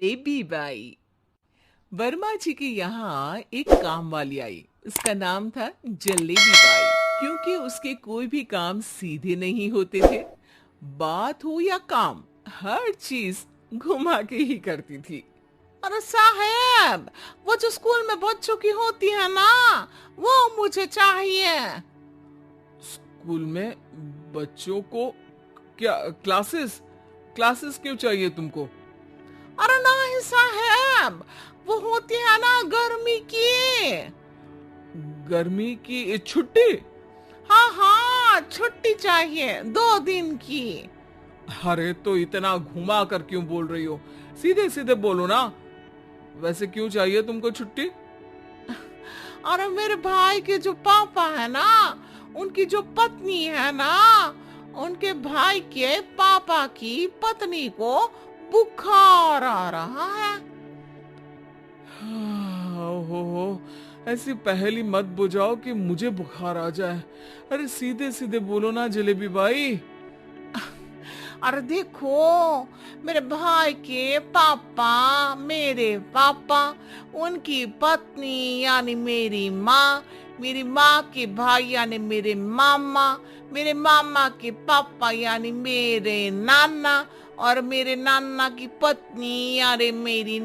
Jalebi by. Verma जी के यहाँ एक काम वाली आई। उसका नाम था जलेबी बाई, क्योंकि उसके कोई भी काम सीधे नहीं होते थे। बात हो या काम, हर चीज घुमा के ही करती थी। अरे साहब, वो जो स्कूल में बच्चों की होती है ना, वो मुझे चाहिए। स्कूल में बच्चों को क्या क्लासेस क्लासेस क्यों चाहिए तुमको? अरे नहीं साहब, वो होती है ना गर्मी की। गर्मी की छुट्टी? हाँ हाँ, छुट्टी चाहिए 2 दिन की। अरे तो इतना घुमा कर क्यों बोल रही हो? सीधे सीधे बोलो ना। वैसे क्यों चाहिए तुमको छुट्टी? अरे मेरे भाई के जो पापा है ना, उनकी जो पत्नी है ना, उनके भाई के पापा की पत्नी को बुखार आ रहा है। हो, ऐसी पहेली मत बुझाओ कि मुझे बुखार आ जाए। अरे सीधे सीधे बोलो ना जलेबी बाई। अरे देखो, मेरे भाई के पापा, मेरे पापा, उनकी पत्नी यानी मेरी माँ के भाई यानी मेरे मामा के पापा यानी मेरे नाना, और मेरे नाना की पत्नी यानी मेरी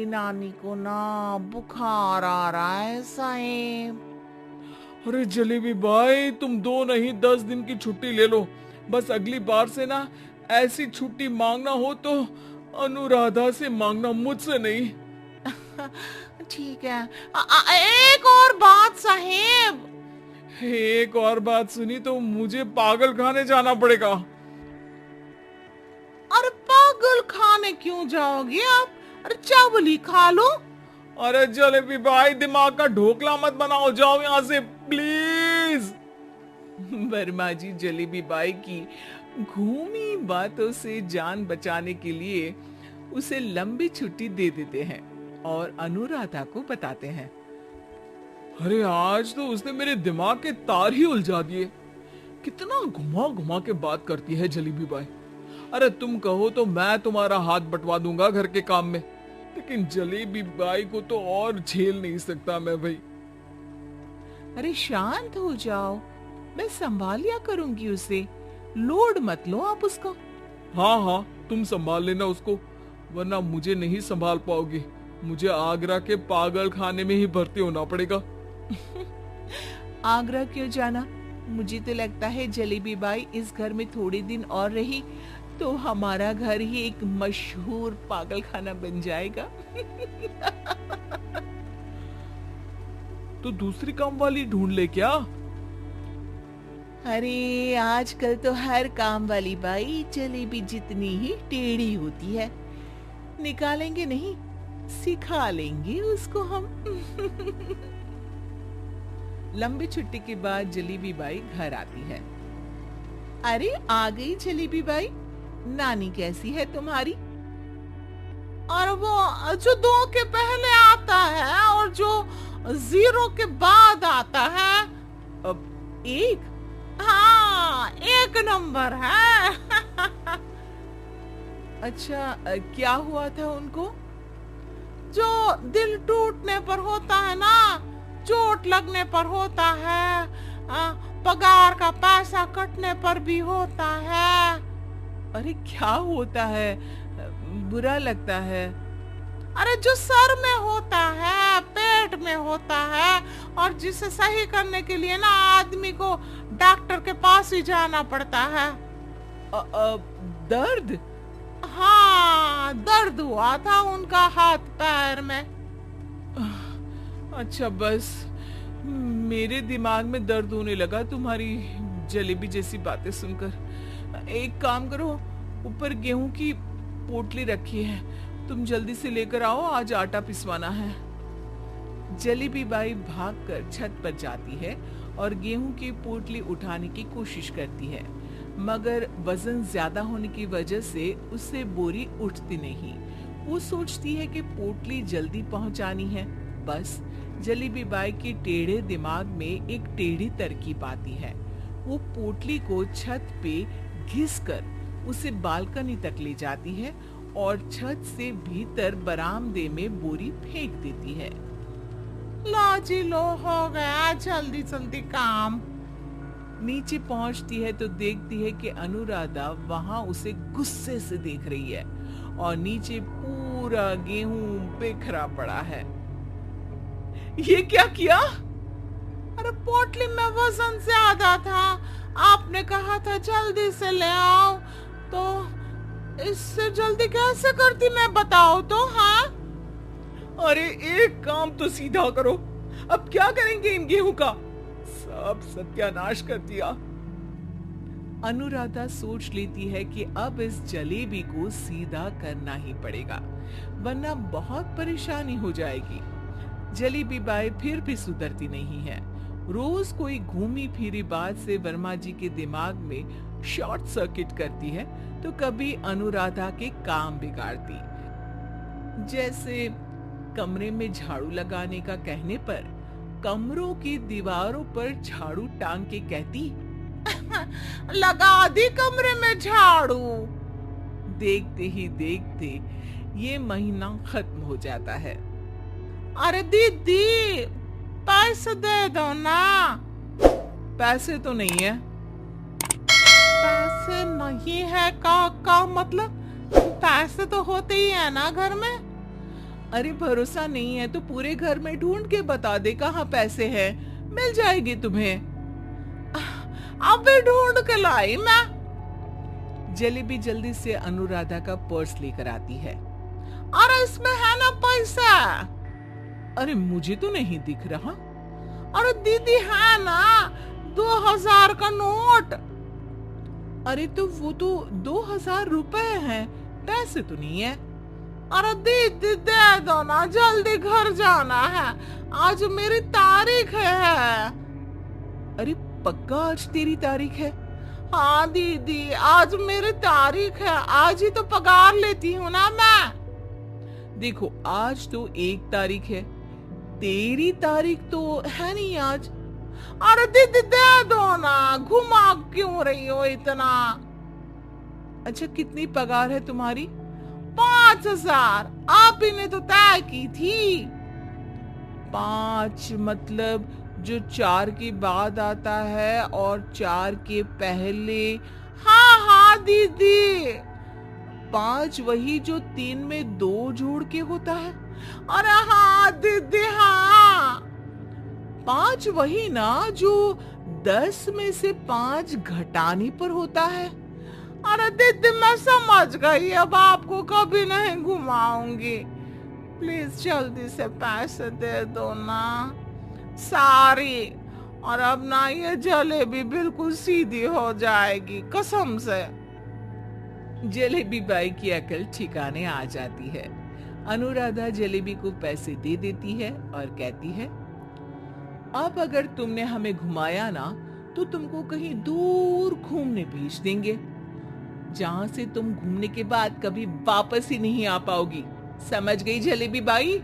नानी को ना बुखार आ रहा है साहेब। अरे जलेबी भाई, तुम 2 नहीं 10 दिन की छुट्टी ले लो। बस अगली बार से ना ऐसी छुट्टी मांगना हो तो अनुराधा से मांगना, मुझसे नहीं। ठीक है। एक और बात साहेब। एक और बात सुनी तो मुझे पागल खाने जाना पड़ेगा। अरे पागल खाने क्यों जाओगे आप? अरे चावल ही खा लो। अरे जलेबी भाई, दिमाग का ढोकला मत बनाओ, जाओ यहाँ से प्लीज। वर्मा जी जलेबी बाई की घूमी बातों से जान बचाने के लिए उसे लंबी छुट्टी दे देते हैं और अनुराधा को बताते हैं। अरे आज तो उसने मेरे दिमाग के तार ही उलझा दिए। कितना घुमा घुमा के बात करती है जलेबी बाई। अरे तुम कहो तो मैं तुम्हारा हाथ बंटवा दूंगा घर के काम में, लेकिन जलेबी बाई को तो और झेल नहीं सकता मैं भाई। अरे शांत हो जाओ, मैं संभाल लिया करूंगी उसे, लोड मत लो आप उसको। हाँ हाँ, तुम संभाल लेना उसको, वरना मुझे नहीं संभाल पाओगी। मुझे आगरा के पागल खाने में ही भर्ती होना पड़ेगा। आगरा क्यों जाना? मुझे तो लगता है जलेबी बाई इस घर में थोड़े दिन और रही तो हमारा घर ही एक मशहूर पागल खाना बन जाएगा। तो दूसरी काम वाली ढूंढ ले क्या? अरे आजकल तो हर काम वाली बाई जलेबी जितनी ही टेढ़ी होती है। निकालेंगे नहीं, सिखा लेंगे उसको हम। लंबी छुट्टी के बाद जलेबी बाई घर आती है। अरे आ गई जलेबी बाई, नानी कैसी है तुम्हारी? और वो जो 2 के पहले आता है और जो 0 के बाद आता है, अब 1? हाँ, 1 नंबर है। अच्छा, क्या हुआ था उनको? जो दिल टूटने पर होता है ना, चोट लगने पर होता है, पगार का पैसा कटने पर भी होता है। अरे क्या होता है? बुरा लगता है? अरे जो सर में होता है, पेट में होता है, और जिसे सही करने के लिए ना आदमी को डॉक्टर के पास ही जाना पड़ता है। दर्द? हाँ, दर्द हुआ था उनका हाथ पैर में। अच्छा, बस मेरे दिमाग में दर्द होने लगा तुम्हारी जलेबी जैसी बातें सुनकर। एक काम करो, ऊपर गेहूं की पोटली रखी है, तुम जल्दी से लेकर आओ, आज आटा पिसवाना है। जलेबी बाई भागकर छत पर जाती है और गेहूं की पोटली उठाने की कोशिश करती है, मगर वजन ज्यादा होने की वजह से उससे बोरी उठती नहीं। वो सोचती है कि पोटली जल्दी पहुंचानी है। बस जलेबी बाई के टेढ़े दिमाग में एक टेढ़ी तरकीब आती है। वो पोटली को छत पे घिसकर उसे बालकनी तक ले जाती है और छत से भीतर बरामदे में बोरी फेंक देती है। लो जी लो, हो गया, जल्दी जल्दी काम। नीचे पहुंचती है तो देखती है कि अनुराधा वहां उसे गुस्से से देख रही है और नीचे पूरा गेहूं बिखरा पड़ा है। ये क्या किया? अरे पोटली में वजन ज्यादा था, आपने कहा था जल्दी से ले आओ, तो इससे जल्दी कैसे करती मैं बताओ तो। हाँ, अरे एक काम तो सीधा करो, अब क्या करेंगे इन गेहूं का? सब सत्यानाश कर दिया। अनुराधा सोच लेती है कि अब इस जलेबी को सीधा करना ही पड़ेगा, वरना बहुत परेशानी हो जाएगी। जलेबी बाई फिर भी सुधरती नहीं है। रोज कोई घूमी फिरी बात से वर्मा जी के दिमाग में शॉर्ट सर्किट करती है, तो कभी अनुराधा के काम बिगाड़ती। जैसे कमरे में झाड़ू लगाने का कहने पर कमरों की दीवारों पर झाड़ू टांग के कहती, लगा दी कमरे में झाड़ू। देखते ही देखते ये महीना खत्म हो जाता है। अरे दीदी, पैसे दे दो ना। पैसे तो नहीं है। पैसे नहीं है का मतलब? पैसे तो होते ही है ना घर में। अरे भरोसा नहीं है तो पूरे घर में ढूंढ के बता दे कहाँ पैसे हैं, मिल जाएगी तुम्हें। अबे ढूंढ के लाई मैं। जलेबी जल्दी से अनुराधा का पर्स लेकर आती है। अरे इसमें है ना पैसा? अरे मुझे तो नहीं दिख रहा। अरे दीदी है ना 2000 का नोट। अरे तो वो तो 2000 रुपए हैं, पैसे तो नहीं है। अरे दीदी दे दो ना, जल्दी घर जाना है, आज मेरी तारीख है। अरे पक्का आज तेरी तारीख है? हाँ दीदी, आज मेरी तारीख है, आज ही तो पगार लेती हूँ ना मैं। देखो आज तो 1 तारीख है, तेरी तारीख तो है नहीं आज। अरे दीदी दे दो ना, घुमा क्यों रही हो इतना? अच्छा कितनी पगार है तुम्हारी? 5000, आप ही ने तो तय की थी। 5 मतलब जो 4 के बाद आता है और 4 के पहले। हाँ हाँ दीदी। 5 वही जो 3 में 2 जोड़ के होता है। अरे हाँ दीदी हाँ। 5 वही ना जो 10 में से 5 घटाने पर होता है। अरे दीदी मैं समझ गई, अब आपको कभी नहीं घुमाऊंगी, प्लीज जल्दी से पैसे दे दो ना। सारी, और अब ना ये जलेबी बिल्कुल सीधी हो जाएगी कसम से। जलेबी बाई की अकल ठिकाने आ जाती है। अनुराधा जलेबी को पैसे दे देती है और कहती है, अब अगर तुमने हमें घुमाया ना तो तुमको कहीं दूर घूमने भेज देंगे, जहां से तुम घूमने के बाद कभी वापस ही नहीं आ पाओगी। समझ गई जलेबी बाई?